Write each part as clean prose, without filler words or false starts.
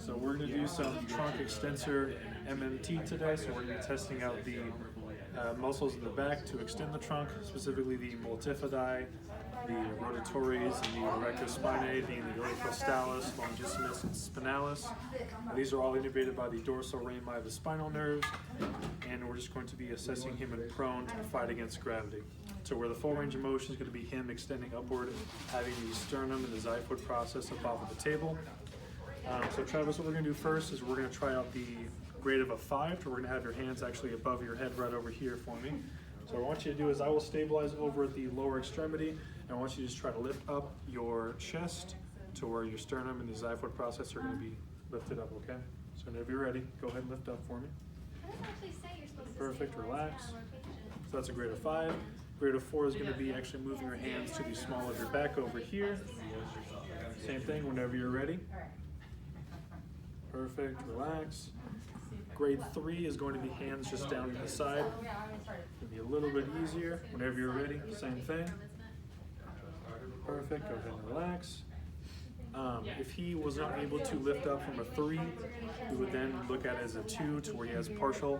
So we're going to do some trunk extensor MMT today. So we're going to be testing out the muscles in the back to extend the trunk, specifically the multifidi, the rotatories, and the erectospinae, the ilioprostalis, longissimus, and spinalis. These are all innervated by the dorsal rami of the spinal nerves, and we're just going to be assessing him in prone to fight against gravity. So where the full range of motion is going to be him extending upward, having the sternum and the xiphoid process up off of the table. So Travis, what we're going to do first is we're going to try out the grade of a 5, so we're going to have your hands actually above your head right over here for me. So what I want you to do is I will stabilize over at the lower extremity, and I want you to just try to lift up your chest to where your sternum and the xiphoid process are going to be lifted up, okay? So whenever you're ready, go ahead and lift up for me. Perfect, relax. So that's a grade of 5. Grade of 4 is going to be actually moving your hands to the small of your back over here. Same thing whenever you're ready. Perfect, relax. Grade 3 is going to be hands just down to the side. It'll be a little bit easier whenever you're ready. Same thing. Perfect, go ahead and relax. If he was not able to lift up from a 3, we would then look at it as a 2 to where he has partial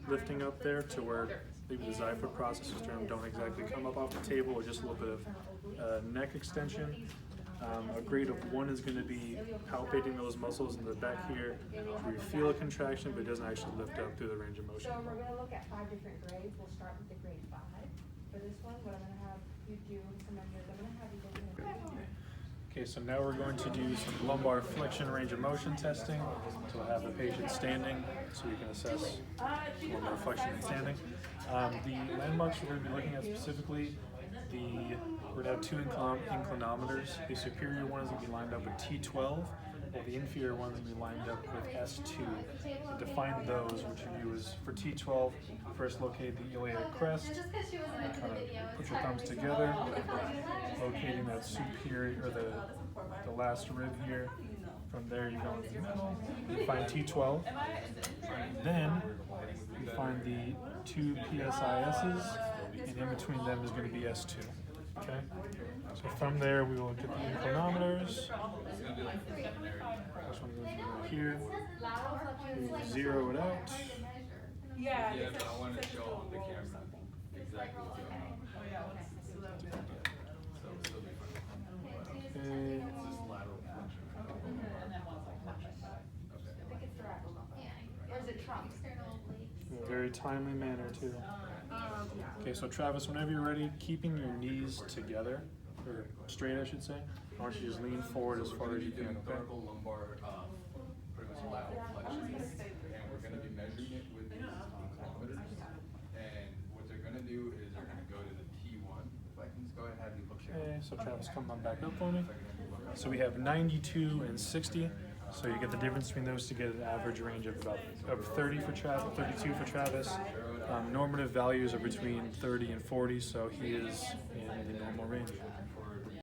lifting up there to where maybe the xiphoid process don't exactly come up off the table, or just a little bit of neck extension. A grade of 1 is going to be palpating those muscles in the back here where you feel a contraction but it doesn't actually lift up through the range of motion. So we're going to look at 5 different grades. We'll start with the grade 5. For this one, what I'm going to have you do, some of yours, I'm going to have you go. Okay, so now we're going to do some lumbar flexion range of motion testing. So we'll have the patient standing so you can assess lumbar flexion and standing. The landmarks we're going to be looking at specifically, we're going to have 2 inclinometers. The superior one is going to be lined up with T12, while the inferior one is going to be lined up with S2. To define those, what you do is for T12, first locate the iliac crest, kind of put your thumbs together, locating that superior, or the last rib here. From there you go into the middle, you find T12, then you find the 2 PSISs, and in between them is going to be S2. Okay, so from there we will look at the inclinometers. This one goes right here. We zero it out. Yeah, I want to show the camera exactly what's going on. Okay. It's just lateral Or is it trunk? In a very timely manner too. Okay, so Travis, whenever you're ready, keeping your knees together, or straight I should say, I want you to just lean forward as far as you can, okay? Lumbar, pretty much lateral flexion, and we're going to be measuring it with these kilometers. And what they're going to do is they're going to go to the T1. If I can just go ahead and have you look. Okay, so Travis, come on back up for me. So we have 92 and 60. So you get the difference between those to get an average range of about 30 for Travis, 32 for Travis. Normative values are between 30 and 40, so he is in the normal range.